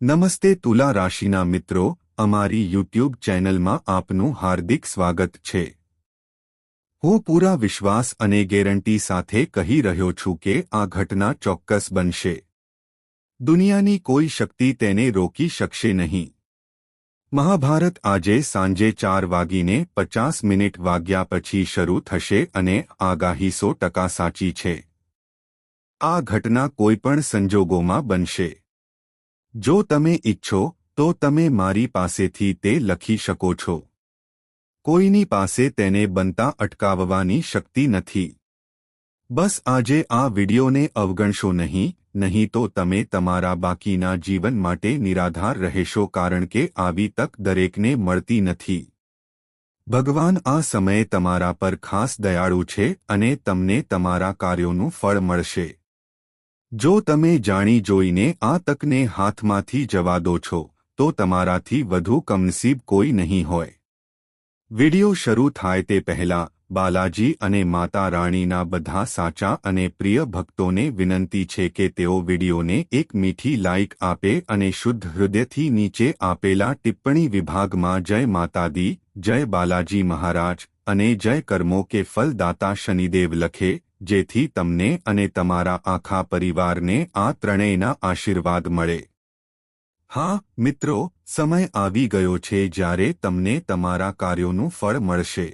નમસ્તે તુલા રાશિના મિત્રો, અમારી યુટ્યુબ ચેનલમાં આપનું હાર્દિક સ્વાગત છે। હું પૂરા વિશ્વાસ અને ગેરંટી સાથે કહી રહ્યો છું કે આ ઘટના ચોક્કસ બનશે। દુનિયાની કોઈ શક્તિ તેને રોકી શકશે નહીં। મહાભારત આજે સાંજે 4:50 વાગ્યા પછી શરૂ થશે અને આગાહી 100% સાચી છે। આ ઘટના કોઈપણ સંજોગોમાં બનશે। જો તમે ઈચ્છો તો તમે મારી પાસેથી તે લખી શકો છો। કોઈની પાસે તેને બનતા અટકાવવાની શક્તિ નથી। બસ આજે આ વિડિયોને અવગણશો નહીં તો તમે તમારા બાકીના જીવન માટે નિરાધાર રહેશો, કારણ કે આવી તક દરેકને મળતી નથી। ભગવાન આ સમયે તમારા પર ખાસ દયાળુ છે અને તમને તમારા કાર્યોનું ફળ મળશે। જો તમે જાણી જોઈને આ તકને હાથમાંથી જવા દો છો તો તમારાથી વધુ કમનસીબ કોઈ નહીં હોય। વિડિયો શરૂ થાય તે પહેલા બાલાજી અને માતા રાણીના બધા સાચા અને પ્રિય ભક્તોને વિનંતી છે કે તેઓ વિડિયોને એક મીઠી લાઇક આપે અને શુદ્ધ હૃદયથી નીચે આપેલા ટિપ્પણી વિભાગમાં જય માતા દી, જય બાલાજી મહારાજ અને જય કર્મો કે ફલદાતા શનિદેવ લખે, જેથી તમને અને તમારા આખા પરિવારને આ ત્રણેયના આશીર્વાદ મળે। હા મિત્રો, સમય આવી ગયો છે જ્યારે તમને તમારા કાર્યોનું ફળ મળશે।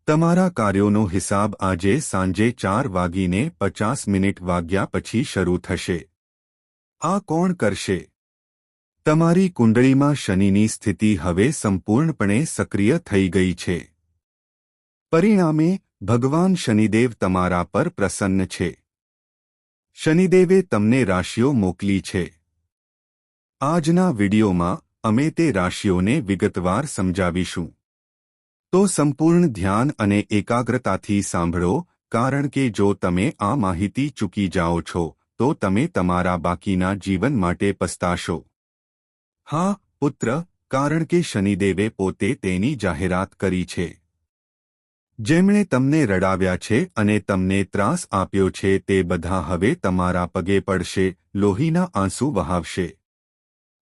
તમારા કાર્યોનો હિસાબ આજે સાંજે 4:50 વાગ્યા પછી શરૂ થશે। આ કોણ કરશે? તમારી કુંડળીમાં શનિની સ્થિતિ હવે સંપૂર્ણપણે સક્રિય થઈ ગઈ છે। પરિણામે ભગવાન શનિદેવ તમારા પર પ્રસન્ન છે। શનિદેવે તમને રાશિઓ મોકલી છે। આજના વિડિયોમાં અમે તે રાશિઓને વિગતવાર સમજાવીશું। તો સંપૂર્ણ ધ્યાન અને એકાગ્રતાથી સાંભળો, કારણ કે જો તમે આ માહિતી ચૂકી જાઓ છો તો તમે તમારા બાકીના જીવન માટે પસ્તાશો। હા પુત્ર, કારણ કે શનિદેવે પોતે તેની જાહેરાત કરી છે। જેમણે તમને રડાવ્યા છે અને તમને ત્રાસ આપ્યો છે તે બધા હવે તમારા પગે પડશે, લોહીના આંસુ વહાવશે।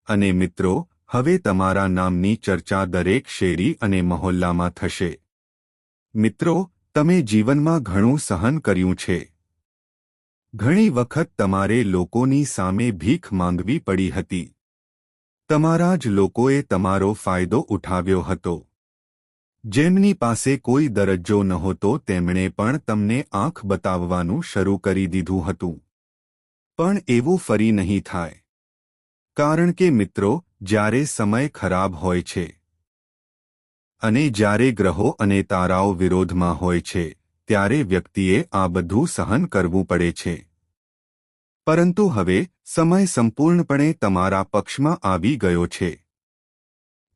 અને મિત્રો, હવે તમારા નામની ચર્ચા દરેક શેરી અને મહોલ્લામાં થશે। મિત્રો, તમે જીવનમાં ઘણું સહન કર્યું છે। ઘણી વખત તમારે લોકોની સામે ભીખ માંગવી પડી હતી। તમારા જ લોકોએ તમારો ફાયદો ઉઠાવ્યો હતો। જેમની પાસે કોઈ દરજ્જો નહોતો તેમણે પણ તમને આંખ બતાવવાનું શરૂ કરી દીધું હતું। પણ એવું ફરી નહીં થાય, કારણ કે મિત્રો, જ્યારે સમય ખરાબ હોય છે અને જ્યારે ગ્રહો અને તારાઓ વિરોધમાં હોય છે ત્યારે વ્યક્તિએ આ બધું સહન કરવું પડે છે। પરંતુ હવે સમય સંપૂર્ણપણે તમારા પક્ષમાં આવી ગયો છે।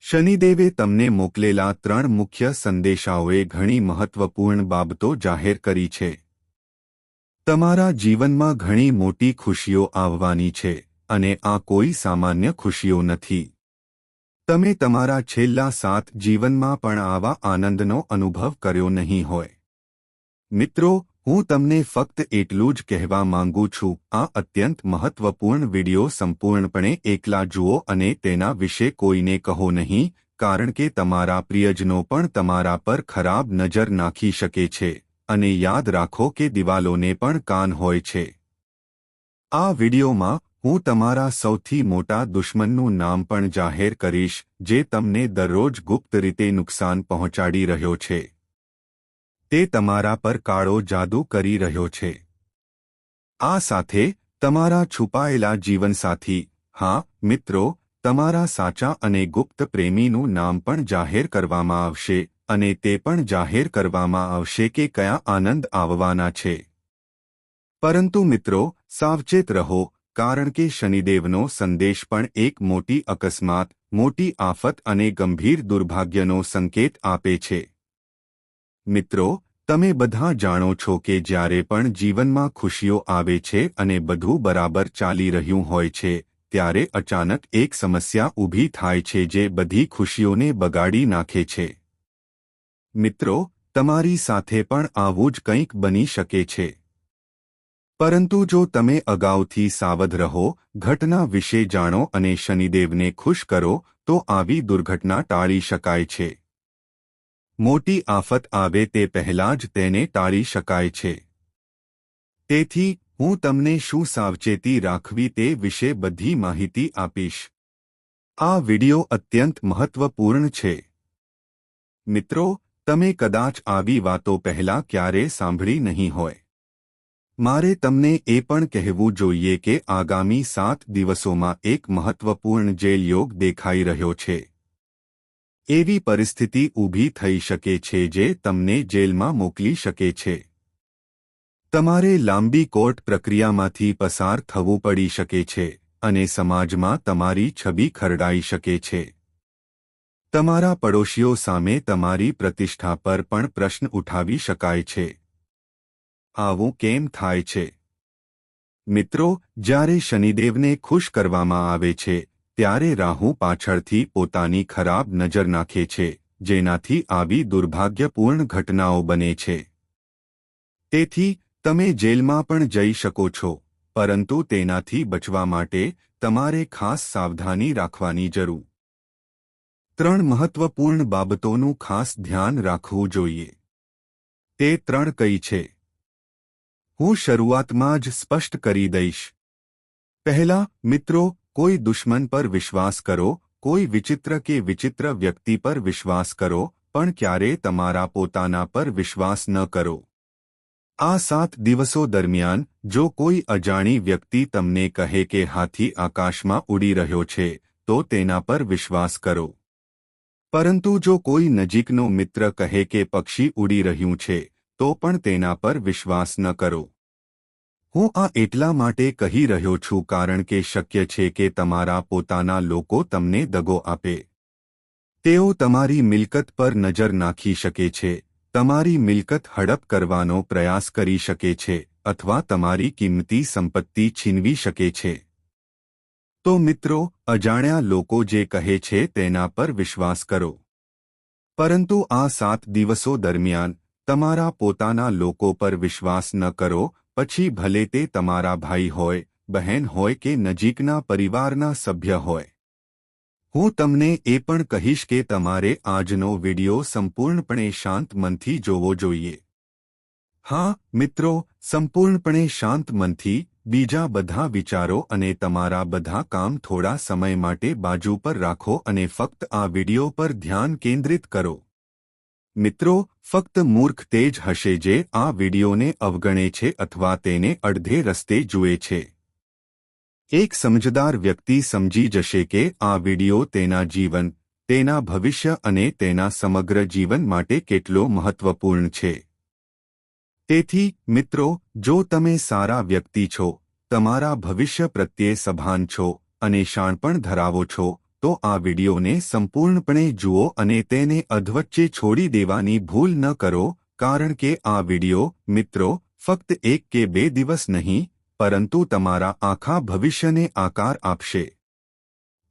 શનિદેવે તમને મોકલેલા 3 મુખ્ય સંદેશાઓએ ઘણી મહત્વપૂર્ણ બાબતો જાહેર કરી છે। તમારા જીવનમાં ઘણી મોટી ખુશીઓ આવવાની છે અને આ કોઈ સામાન્ય ખુશીઓ નથી। તમે તમારા છેલ્લા 7 જીવનમાં પણ આવા આનંદનો અનુભવ કર્યો નહીં હોય। મિત્રો, હું તમને ફક્ત એટલું જ કહેવા માંગુ છું, આ અત્યંત મહત્વપૂર્ણ વિડિયો સંપૂર્ણપણે એકલા જુઓ અને તેના વિશે કોઈને કહો નહીં, કારણ કે તમારા પ્રિયજનો પણ તમારા પર ખરાબ નજર નાખી શકે છે। અને યાદ રાખો કે દિવાલોને પણ કાન હોય છે। આ વિડિયોમાં હું તમારા સૌથી મોટા દુશ્મનનું નામ પણ જાહેર કરીશ, જે તમને દરરોજ ગુપ્ત રીતે નુકસાન પહોંચાડી રહ્યો છે। તે તમારા પર કાળો જાદુ કરી રહ્યો છે। આ સાથે તમારા છુપાયેલા જીવનસાથી, હા મિત્રો, તમારા સાચા અને ગુપ્ત પ્રેમીનું નામ પણ જાહેર કરવામાં આવશે, અને તે પણ જાહેર કરવામાં આવશે કે કયા આનંદ આવવાના છે। પરંતુ મિત્રો, સાવચેત રહો, કારણ કે શનિદેવનો સંદેશ પણ એક મોટી અકસ્માત, મોટી આફત અને ગંભીર દુર્ભાગ્યનો સંકેત આપે છે। મિત્રો, તમે બધા જાણો છો કે જ્યારે પણ જીવનમાં ખુશીઓ આવે છે અને બધું બરાબર ચાલી રહ્યું હોય છે, ત્યારે અચાનક એક સમસ્યા ઊભી થાય છે જે બધી ખુશીઓને બગાડી નાખે છે। મિત્રો, તમારી સાથે પણ આવું જ કંઈક બની શકે છે। પરંતુ જો તમે અગાઉથી સાવધ રહો, ઘટના વિશે જાણો અને શનિદેવને ખુશ કરો તો આવી દુર્ઘટના ટાળી શકાય છે. મોટી આફત આવે તે પહેલાં જ તેને ટાળી શકાય છે. તેથી હું તમને શું સાવચેતી રાખવી તે વિશે બધી માહિતી આપીશ. આ વિડિયો અત્યંત મહત્વપૂર્ણ છે. મિત્રો, તમે કદાચ આવી વાતો પહેલાં ક્યારે સાંભળી નહીં હોય. મારે તમને એ પણ કહેવું જોઈએ કે આગામી 7 દિવસોમાં એક મહત્વપૂર્ણ જેલ યોગ દેખાઈ રહ્યો છે. એવી પરિસ્થિતિ ઊભી થઈ શકે છે જે તમને જેલમાં મોકલી શકે છે. તમારે લાંબી કોર્ટ પ્રક્રિયામાંથી પસાર થવું પડી શકે છે અને સમાજમાં તમારી છબી ખરડાઈ શકે છે. તમારા પડોશીઓ સામે તમારી પ્રતિષ્ઠા પર પણ પ્રશ્ન ઉઠાવી શકાય છે. આવું કેમ થાય છે? મિત્રો, જ્યારે શનિદેવને ખુશ કરવામાં આવે છે ત્યારે રાહુ પાછળથી પોતાની ખરાબ નજર નાખે છે, જેનાથી આવી દુર્ભાગ્યપૂર્ણ ઘટનાઓ બને છે. તેથી તમે જેલમાં પણ જઈ શકો છો, પરંતુ તેનાથી બચવા માટે તમારે ખાસ સાવધાની રાખવાની જરૂર. 3 મહત્વપૂર્ણ બાબતોનું ખાસ ધ્યાન રાખવું જોઈએ. તે 3 કઈ છે? હું શરૂઆતમાં જ સ્પષ્ટ કરી દઈશ. પહેલા, મિત્રો, કોઈ દુશ્મન પર વિશ્વાસ કરો, કોઈ વિચિત્ર વ્યક્તિ પર વિશ્વાસ કરો, પણ ક્યારે તમારા પોતાના પર વિશ્વાસ ન કરો. આ 7 દિવસો દરમિયાન જો કોઈ અજાણી વ્યક્તિ તમને કહે કે હાથી આકાશમાં ઉડી રહ્યો છે, તો તેના પર વિશ્વાસ કરો. પરંતુ જો કોઈ નજીકનો મિત્ર કહે કે પક્ષી ઉડી રહ્યું છે, તો પણ તેના પર વિશ્વાસ ન કરો. હું આ એટલા માટે કહી રહ્યો છું કારણ કે શક્ય છે કે તમારા પોતાના લોકો તમને દગો આપે. તેઓ તમારી મિલકત પર નજર નાખી શકે છે, તમારી મિલકત હડપ કરવાનો પ્રયાસ કરી શકે છે અથવા તમારી કિંમતી સંપત્તિ છીનવી શકે છે. તો મિત્રો, અજાણ્યા લોકો જે કહે છે તેના પર વિશ્વાસ કરો. પરંતુ આ 7 દિવસો દરમિયાન તમારા પોતાના લોકો પર વિશ્વાસ ન કરો, પછી ભલે તે તમારા ભાઈ હોય, બહેન હોય કે નજીકના પરિવારના સભ્ય હોય. હું તમને એ પણ કહીશ કે તમારે આજનો વિડિયો સંપૂર્ણપણે શાંત મનથી જોવો જોઈએ. હા, મિત્રો, સંપૂર્ણપણે શાંત મનથી, બીજા બધા વિચારો અને તમારા બધા કામ થોડા સમય માટે બાજુ પર રાખો અને ફક્ત આ વિડિયો પર ધ્યાન કેન્દ્રિત કરો. મિત્રો, ફક્ત મૂર્ખ તે જ હશે જે આ વિડિયોને અવગણે છે અથવા તેને અડધે રસ્તે જુએ છે. એક સમજદાર વ્યક્તિ સમજી જશે કે આ વિડિયો તેના જીવન, તેના ભવિષ્ય અને તેના સમગ્ર જીવન માટે કેટલો મહત્વપૂર્ણ છે. તેથી, મિત્રો, જો તમે સારા વ્યક્તિ છો, તમારા ભવિષ્ય પ્રત્યે સભાન છો અને શાણપણ ધરાવો છો, તો આ વિડિયોને સંપૂર્ણપણે જુઓ અને તેને અધવચ્ચે છોડી દેવાની ભૂલ ન કરો, કારણ કે આ વિડિયો, મિત્રો, ફક્ત 1 કે 2 દિવસ નહીં, પરંતુ તમારા આખા ભવિષ્યને આકાર આપશે.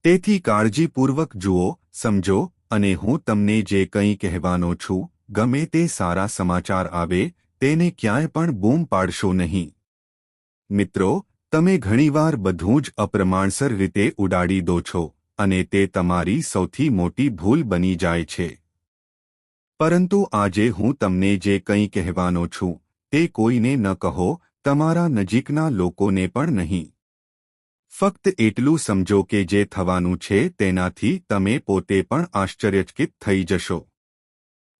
તેથી કાળજીપૂર્વક જુઓ, સમજો, અને હું તમને જે કંઈ કહેવાનો છું, ગમે તે સારા સમાચાર આવે, તેને ક્યાંય પણ બૂમ પાડશો નહીં. મિત્રો, તમે ઘણીવાર બધું જ અપ્રમાણસર રીતે ઉડાડી દો છો, અને તે તમારી સૌથી મોટી ભૂલ બની જાય છે. પરંતુ આજે હું તમને જે કંઈ કહેવાનો છું, તે કોઈને ન કહો, તમારા નજીકના લોકોને પણ નહીં. ફક્ત એટલું સમજો કે જે થવાનું છે તેનાથી તમે પોતે પણ આશ્ચર્યચકિત થઈ જશો.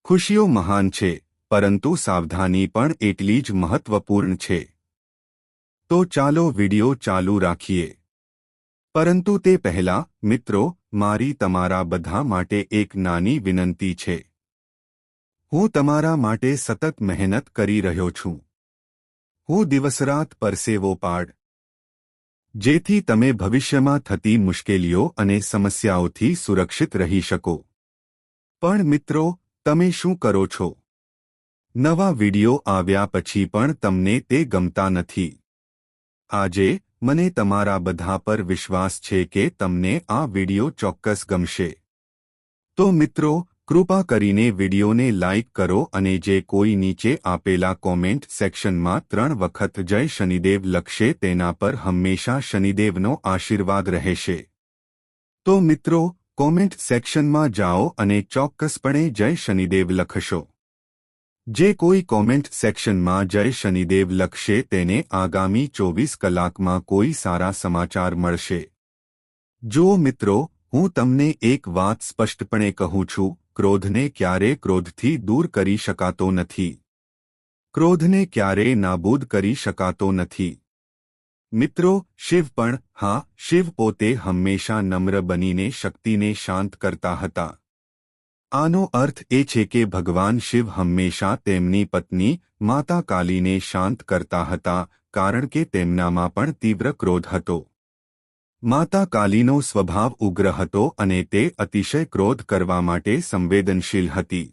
ખુશીઓ મહાન છે, પરંતુ સાવધાની પણ એટલી જ મહત્વપૂર્ણ છે. તો ચાલો વિડિયો ચાલુ રાખીએ. પરંતુ તે પહેલાં, મિત્રો, મારી તમારા બધા માટે એક નાની વિનંતી છે. હું તમારા માટે સતત મહેનત કરી રહ્યો છું. હું દિવસરાત પરસેવો પાડ, જેથી તમે ભવિષ્યમાં થતી મુશ્કેલીઓ અને સમસ્યાઓથી સુરક્ષિત રહી શકો. પણ મિત્રો, તમે શું કરો છો? નવા વિડિયો આવ્યા પછી પણ તમને તે ગમતા નથી. આજે, મને તમારા બધા પર વિશ્વાસ છે કે તમને આ વિડિયો ચોક્કસ ગમશે. તો મિત્રો, કૃપા કરીને વિડિયોને લાઇક કરો અને જે કોઈ નીચે આપેલા કોમેન્ટ સેક્શનમાં 3 વખત જય શનિદેવ લખશે તેના પર હંમેશા શનિદેવનો આશીર્વાદ રહેશે. તો મિત્રો, કોમેન્ટ સેક્શનમાં જાઓ અને ચોક્કસપણે જય શનિદેવ લખશો. જે કોઈ કોમેન્ટ સેક્શનમાં જય શનિદેવ લખશે તેને આગામી 24 કલાકમાં કોઈ સારા સમાચાર મળશે. જો મિત્રો, હું તમને એક વાત સ્પષ્ટપણે કહું છું, ક્રોધને ક્યારે ક્રોધથી દૂર કરી શકાતો નથી. ક્રોધને ક્યારેય નાબૂદ કરી શકાતો નથી. મિત્રો, શિવ પણ, હા, શિવ પોતે હંમેશા નમ્ર બનીને શક્તિને શાંત કરતા હતા. આનો અર્થ એ છે કે ભગવાન શિવ હંમેશા તેમની પત્ની માતા કાલીને શાંત કરતા હતા, કારણ કે તેમનામાં પણ તીવ્ર ક્રોધ હતો. માતા કાલીનો સ્વભાવ ઉગ્ર હતો અને તે અતિશય ક્રોધ કરવા માટે સંવેદનશીલ હતી.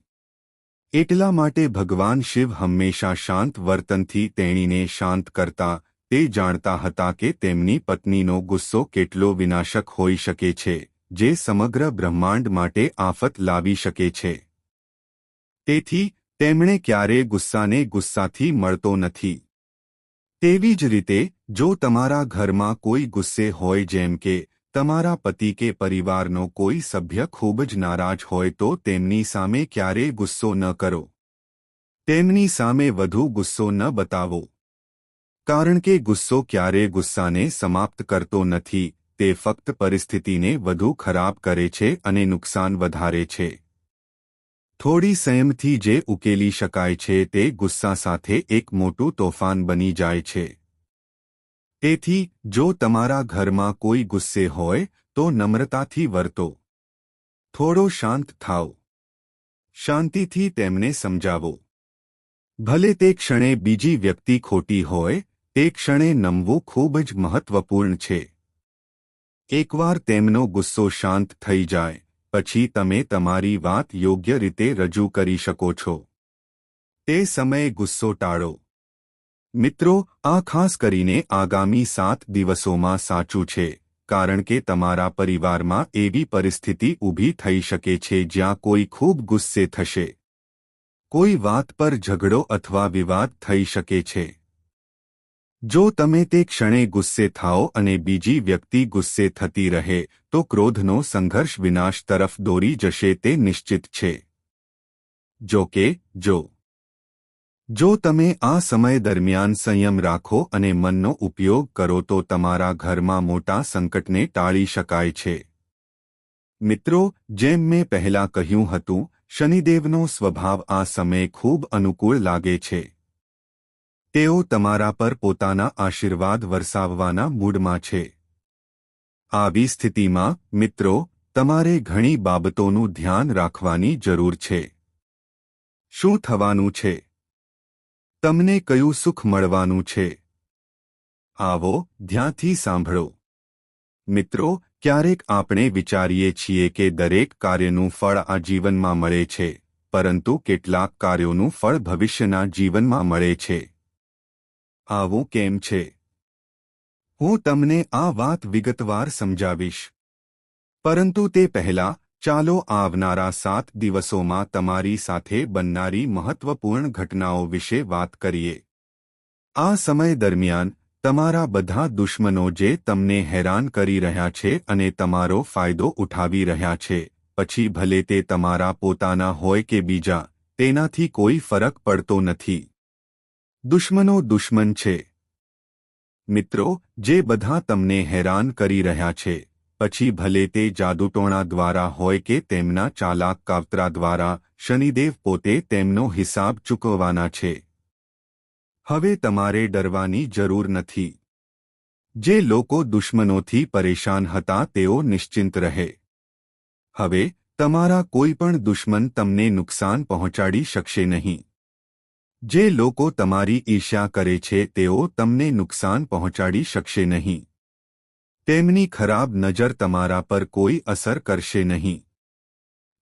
એટલા માટે ભગવાન શિવ હંમેશા શાંત વર્તનથી તેણીને શાંત કરતા. તે જાણતા હતા કે તેમની પત્નીનો ગુસ્સો કેટલો વિનાશક હોઈ શકે છે, જે સમગ્ર બ્રહ્માંડ માટે આફત લાવી શકે છે. તેથી તેમણે ક્યારેય ગુસ્સાને ગુસ્સાથી મળતો નથી. તેવી જ રીતે, જો તમારા ઘરમાં કોઈ ગુસ્સે હોય, જેમ કે તમારા પતિ કે પરિવારનો કોઈ સભ્ય ખૂબ જ નારાજ હોય, તો તેમની સામે ક્યારેય ગુસ્સો ન કરો. તેમની સામે વધુ ગુસ્સો ન બતાવો. કારણ કે ગુસ્સો ક્યારેય ગુસ્સાને સમાપ્ત કરતો નથી, તે ફક્ત પરિસ્થિતિને વધુ ખરાબ કરે છે અને નુકસાન વધારે છે. થોડી સંયમથી જે ઉકેલી શકાય છે તે ગુસ્સા સાથે એક મોટું તોફાન બની જાય છે. તેથી જો તમારા ઘરમાં કોઈ ગુસ્સે હોય તો નમ્રતાથી વર્તો. થોડો શાંત થાઓ. શાંતિથી તેમને સમજાવો. ભલે તે ક્ષણે બીજી વ્યક્તિ ખોટી હોય, તે ક્ષણે નમવું ખૂબ જ મહત્વપૂર્ણ છે. એકવાર તેમનો ગુસ્સો શાંત થઈ જાય, પછી તમે તમારી વાત યોગ્ય રીતે રજૂ કરી શકો છો. તે સમયે ગુસ્સો ટાળો. મિત્રો, આ ખાસ કરીને આગામી 7 દિવસોમાં સાચું છે, કારણ કે તમારા પરિવારમાં એવી પરિસ્થિતિ ઊભી થઈ શકે છે જ્યાં કોઈ ખૂબ ગુસ્સે થશે. કોઈ વાત પર ઝઘડો અથવા વિવાદ થઈ શકે છે. જો તમે તે ક્ષણે ગુસ્સે થાઓ અને બીજી વ્યક્તિ ગુસ્સે થતી રહે, તો ક્રોધનો સંઘર્ષ વિનાશ તરફ દોરી જશે તે નિશ્ચિત છે. જો કે, જો તમે આ સમય દરમિયાન સંયમ રાખો અને મનનો ઉપયોગ કરો તો તમારા ઘરમાં મોટા સંકટને ટાળી શકાય છે. મિત્રો, જેમ મેં પહેલા કહ્યું હતું, શનિદેવનો સ્વભાવ આ સમયે ખૂબ અનુકૂળ લાગે છે. તેઓ તમારા પર પોતાના આશીર્વાદ વરસાવવાના મૂડમાં છે. આવી સ્થિતિમાં, મિત્રો, તમારે ઘણી બાબતોનું ધ્યાન રાખવાની જરૂર છે. શું થવાનું છે? તમને કયું સુખ મળવાનું છે? આવો, ધ્યાનથી સાંભળો. મિત્રો, ક્યારેક આપણે વિચારીએ છીએ કે દરેક કાર્યનું ફળ આ જીવનમાં મળે છે, પરંતુ કેટલાક કાર્યોનું ફળ ભવિષ્યના જીવનમાં મળે છે. આવું કેમ છે? હું તમને આ વાત વિગતવાર સમજાવીશ. પરંતુ તે પહેલાં, ચાલો આવનારા 7 દિવસોમાં તમારી સાથે બનનારી મહત્વપૂર્ણ ઘટનાઓ વિશે વાત કરીએ. આ સમય દરમિયાન, તમારા બધા દુશ્મનો જે તમને હેરાન કરી રહ્યા છે અને તમારો ફાયદો ઉઠાવી રહ્યા છે, પછી ભલે તે તમારા પોતાના હોય કે બીજા, તેનાથી કોઈ ફરક પડતો નથી. દુશ્મનો દુશ્મન છે. મિત્રો, જે બધા તમને હેરાન કરી રહ્યા છે, પછી ભલે તે જાદુટોણા દ્વારા હોય કે તેમના ચાલાક કાવતરા દ્વારા, શનિદેવ પોતે તેમનો હિસાબ ચૂકવવાના છે. હવે તમારે ડરવાની જરૂર નથી. જે લોકો દુશ્મનોથી પરેશાન હતા તેઓ નિશ્ચિંત રહે. હવે, તમારા કોઈ પણ દુશ્મન તમને નુકસાન પહોંચાડી શકશે નહીં. જે લોકો તમારી ઈર્ષ્યા કરે છે તેઓ તમને નુકસાન પહોંચાડી શકશે નહીં. તેમની ખરાબ નજર તમારા પર કોઈ અસર કરશે નહીં.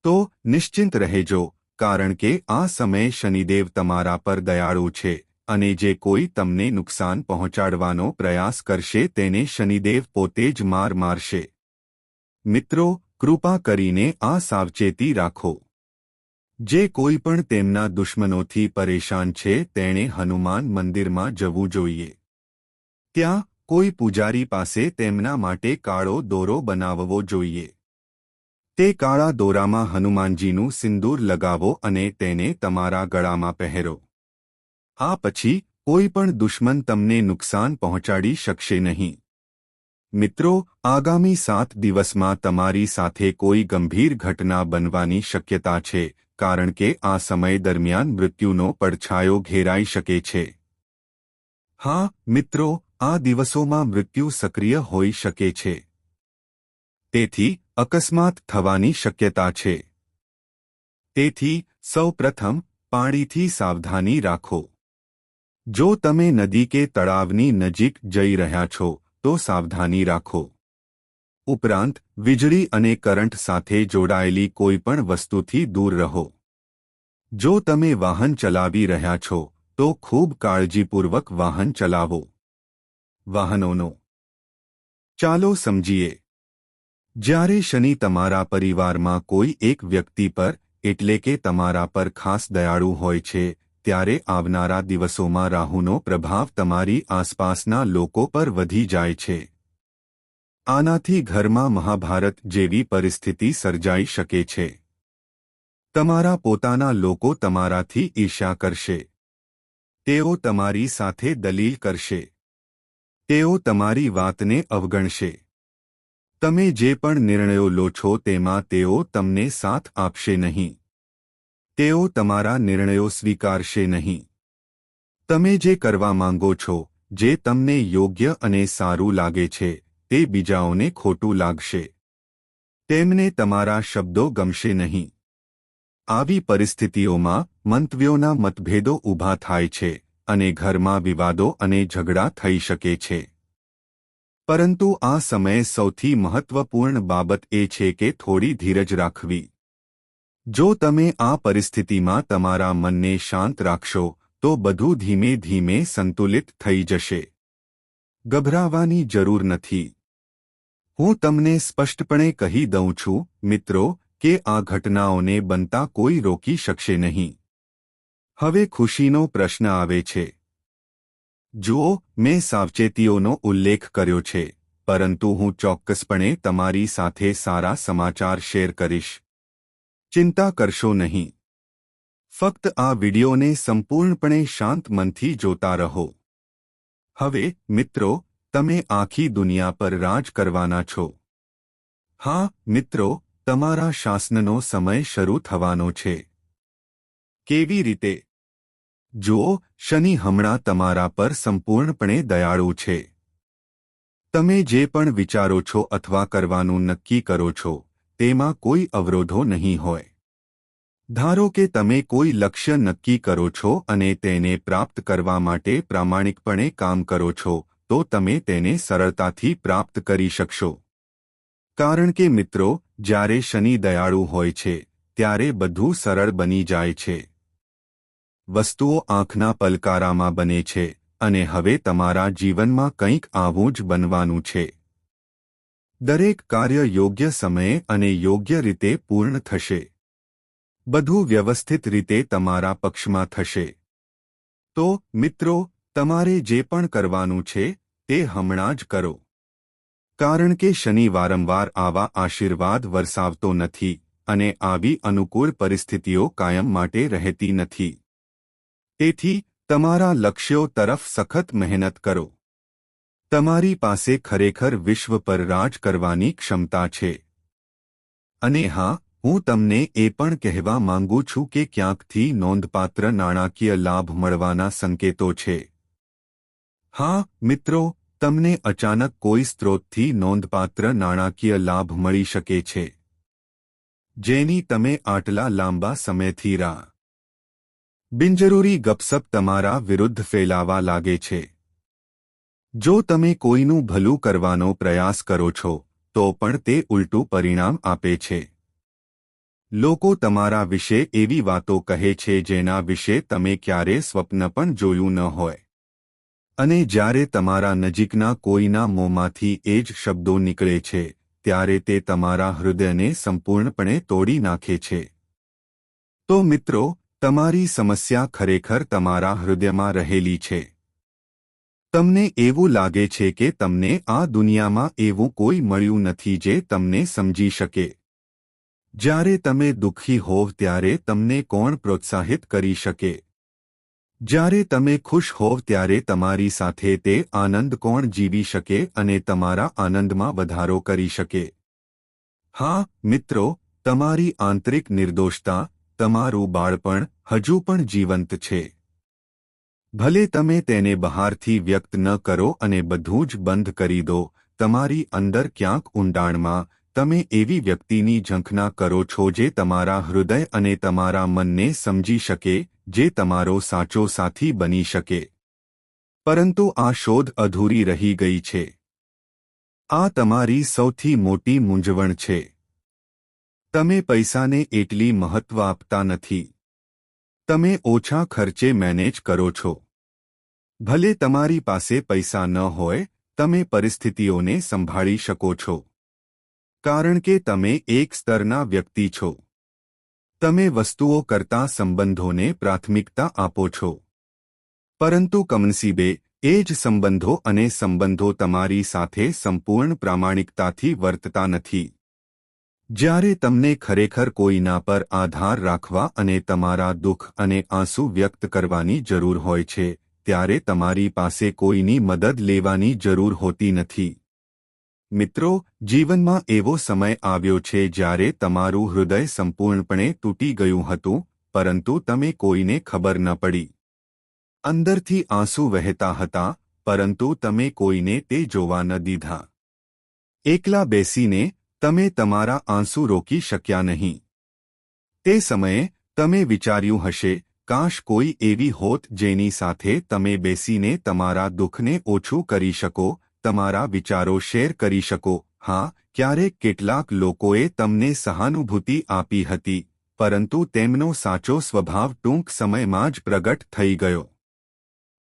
તો નિશ્ચિંત રહેજો, કારણ કે આ સમયે શનિદેવ તમારા પર દયાળુ છે, અને જે કોઈ તમને નુકસાન પહોંચાડવાનો પ્રયાસ કરશે તેને શનિદેવ પોતે જ મારશે. મિત્રો, કૃપા કરીને આ સાવચેતી રાખો. જે કોઈ પણ તેમના દુશ્મનોથી પરેશાન છે તેણે હનુમાન મંદિરમાં જવું જોઈએ. ત્યાં કોઈ પૂજારી પાસે તેમના માટે કાળો દોરો બનાવવો જોઈએ. તે કાળા દોરામાં હનુમાનજીનું સિંદૂર લગાવો અને તેને તમારા ગળામાં પહેરો. આ પછી કોઈ પણ દુશ્મન તમને નુકસાન પહોંચાડી શકશે નહીં. મિત્રો, આગામી 7 દિવસમાં તમારી સાથે કોઈ ગંભીર ઘટના બનવાની શક્યતા છે, કારણ કે આ સમય દરમિયાન મૃત્યુનો પડછાયો ઘેરાઈ શકે છે. હા મિત્રો, આ દિવસોમાં મૃત્યુ સક્રિય હોઈ શકે છે. તેથી અકસ્માત થવાની શક્યતા છે. તેથી સૌપ્રથમ પાણીથી સાવધાની રાખો. જો તમે નદી કે તળાવની નજીક જઈ રહ્યા છો તો સાવધાની રાખો. ઉપરાંત વીજળી અને કરંટ સાથે જોડાયેલી કોઈપણ વસ્તુથી દૂર રહો. જો તમે વાહન ચલાવી રહ્યા છો તો ખૂબ કાળજીપૂર્વક વાહન ચલાવો. વાહનોનો ચાલો સમજીએ. જ્યારે શનિ તમારા પરિવારમાં કોઈ એક વ્યક્તિ પર એટલે કે તમારા પર ખાસ દયાળુ હોય છે, ત્યારે આવનારા દિવસોમાં રાહુનો પ્રભાવ તમારી આસપાસના લોકો પર વધી જાય છે. આનાથી ઘરમાં મહાભારત જેવી પરિસ્થિતિ સર્જાઈ શકે છે. તમારા પોતાના લોકો તમારાથી ઈર્ષ્યા કરશે. તેઓ તમારી સાથે દલીલ કરશે. તેઓ તમારી વાતને અવગણશે. તમે જે પણ નિર્ણયો લો છો તેમાં તેઓ તમને સાથ આપશે નહીં. તેઓ તમારા નિર્ણયો સ્વીકારશે નહીં. તમે જે કરવા માંગો છો, જે તમને યોગ્ય અને સારું લાગે છે, તે બીજાઓને ખોટું લાગશે. તેમને તમારા શબ્દો ગમશે નહીં. આવી પરિસ્થિતિઓમાં મંતવ્યોના મતભેદો ઊભા થાય છે અને ઘરમાં વિવાદો અને ઝઘડા થઈ શકે છે. પરંતુ આ સમયે સૌથી મહત્વપૂર્ણ બાબત એ છે કે થોડી ધીરજ રાખવી. જો તમે આ પરિસ્થિતિમાં તમારા મનને શાંત રાખશો તો બધું ધીમે ધીમે સંતુલિત થઈ જશે. ગભરાવાની જરૂર નથી. હું તમને સ્પષ્ટપણે કહી દઉં છું, મિત્રો, કે આ ઘટનાઓને બનતા કોઈ રોકી શકશે નહીં. હવે ખુશીનો પ્રશ્ન આવે છે. જુઓ, મેં સાવચેતીઓનો ઉલ્લેખ કર્યો છે, પરંતુ હું ચોક્કસપણે તમારી સાથે સારા સમાચાર શેર કરીશ. ચિંતા કરશો નહીં. ફક્ત આ વિડિયોને સંપૂર્ણપણે શાંત મનથી જોતા રહો. હવે મિત્રો, તમે આખી દુનિયા પર રાજ કરવાના છો. હા મિત્રો, તમારા શાસનનો સમય શરૂ થવાનો છે. કેવી રીતે? જુઓ, શનિ હમણાં તમારા પર સંપૂર્ણપણે દયાળુ છે. તમે જે પણ વિચારો છો અથવા કરવાનું નક્કી કરો છો, તેમાં કોઈ અવરોધો નહીં હોય. ધારો કે તમે કોઈ લક્ષ્ય નક્કી કરો છો અને તેને પ્રાપ્ત કરવા માટે પ્રામાણિકપણે કામ કરો છો, તો તમે તેને સરળતાથી પ્રાપ્ત કરી શકશો. કારણ કે મિત્રો, જ્યારે શનિ દયાળુ હોય છે, ત્યારે બધું સરળ બની જાય છે. વસ્તુઓ આંખના પલકારામાં બને છે અને હવે તમારા જીવનમાં કંઈક આવું જ બનવાનું છે. દરેક કાર્ય યોગ્ય સમયે અને યોગ્ય રીતે પૂર્ણ થશે. બધું વ્યવસ્થિત રીતે તમારા પક્ષમાં થશે. તો મિત્રો, તમારે જે પણ કરવાનું છે તે હમણાં જ કરો. કારણ કે શનિ વારંવાર આવા આશીર્વાદ વરસાવતો નથી અને આવી અનુકૂળ પરિસ્થિતિઓ કાયમ માટે રહેતી નથી. તેથી તમારા લક્ષ્યો તરફ સખત મહેનત કરો. તમારી પાસે ખરેખર વિશ્વ પર રાજ કરવાની ક્ષમતા છે. અને હા, હું તમને એ પણ કહેવા માંગુ છું કે ક્યાંકથી નોંધપાત્ર નાણાકીય લાભ મળવાના સંકેતો છે. હા મિત્રો, તમને અચાનક કોઈ સ્ત્રોતથી નોંધપાત્ર નાણાકીય લાભ મળી શકે છે, જેની તમે આટલા લાંબા સમયથી રાહ. બિનજરૂરી ગપસપ તમારા વિરુદ્ધ ફેલાવા લાગે છે. જો તમે કોઈનું ભલું કરવાનો પ્રયાસ કરો છો, તો પણ તે ઉલટું પરિણામ આપે છે. લોકો તમારા વિશે એવી વાતો કહે છે જેના વિશે તમે ક્યારે સ્વપ્ન પણ જોયું ન હોય. અને જ્યારે તમારા નજીકના કોઈના મોંમાંથી એ જ શબ્દો નીકળે છે, ત્યારે તે તમારા હૃદયને સંપૂર્ણપણે તોડી નાખે છે. તો મિત્રો, તમારી સમસ્યા ખરેખર તમારા હૃદયમાં રહેલી છે. તમને એવું લાગે છે કે તમને આ દુનિયામાં એવું કોઈ મળ્યું નથી જે તમને સમજી શકે. જ્યારે તમે દુઃખી હોવ ત્યારે તમને કોણ પ્રોત્સાહિત કરી શકે? જ્યારે તમે ખુશ હોવ ત્યારે તમારી સાથે તે આનંદ કોણ જીવી શકે અને તમારા આનંદમાં વધારો કરી શકે? હા મિત્રો, તમારી આંતરિક નિર્દોષતા, તમારું બાળપણ હજુ પણ જીવંત છે. ભલે તમે તેને બહારથી વ્યક્ત ન કરો અને બધું જ બંધ કરી દો, તમારી અંદર ક્યાંક ઊંડાણમાં તમે એવી વ્યક્તિની ઝંખના કરો છો જે તમારા હૃદય અને તમારા મનને સમજી શકે, જે તમારો સાચો સાથી બની શકે. પરંતુ આ શોધ અધૂરી રહી ગઈ છે. આ તમારી સૌથી મોટી મૂંઝવણ છે. તમે પૈસાને એટલી મહત્વ આપતા નથી. તમે ઓછા ખર્ચે મેનેજ કરો છો. ભલે તમારી પાસે પૈસા ન હોય, તમે પરિસ્થિતિઓને સંભાળી શકો છો. કારણ કે તમે એક સ્તરના વ્યક્તિ છો. તમે વસ્તુઓ કરતાં સંબંધોને પ્રાથમિકતા આપો છો. પરંતુ કમનસીબે, એ જ સંબંધો અને સંબંધો તમારી સાથે સંપૂર્ણ પ્રામાણિકતાથી વર્તતા નથી. જ્યારે તમને ખરેખર કોઈના પર આધાર રાખવા અને તમારા દુઃખ અને આંસુ વ્યક્ત કરવાની જરૂર હોય છે, ત્યારે તમારી પાસે કોઈની મદદ લેવાની જરૂર હોતી નથી. મિત્રો, જીવનમાં એવો સમય આવ્યો છે જ્યારે તમારું હૃદય સંપૂર્ણપણે તૂટી ગયું હતું, પરંતુ તમે કોઈને ખબર ન પડી. અંદરથી આંસુ વહેતા હતા, પરંતુ તમે કોઈને તે જોવા ન દીધા. એકલા બેસીને તમે તમારા આંસુ રોકી શક્યા નહીં. તે સમયે તમે વિચાર્યું હશે, કાશ કોઈ એવી હોત જેની સાથે તમે બેસીને તમારા દુઃખને ઓછું કરી શકો, તમારા વિચારો શેર કરી શકો. હા, ક્યારેક કેટલાક લોકોએ તમને સહાનુભૂતિ આપી હતી, પરંતુ તેમનો સાચો સ્વભાવ ટૂંક સમયમાં જ પ્રગટ થઈ ગયો.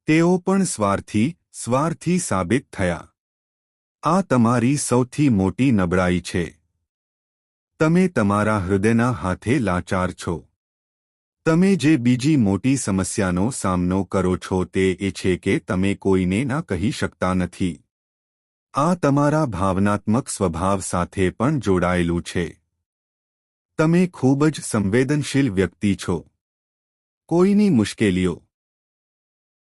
તેઓ પણ સ્વાર્થી સાબિત થયા. આ તમારી સૌથી મોટી નબળાઈ છે. તમે તમારા હૃદયના હાથે લાચાર છો. તમે જે બીજી મોટી સમસ્યાનો સામનો કરો છો તે એ છે કે તમે કોઈને ના કહી શકતા નથી. આ તમારા ભાવનાત્મક સ્વભાવ સાથે પણ જોડાયેલું છે. તમે ખૂબ જ સંવેદનશીલ વ્યક્તિ છો. કોઈની મુશ્કેલીઓ,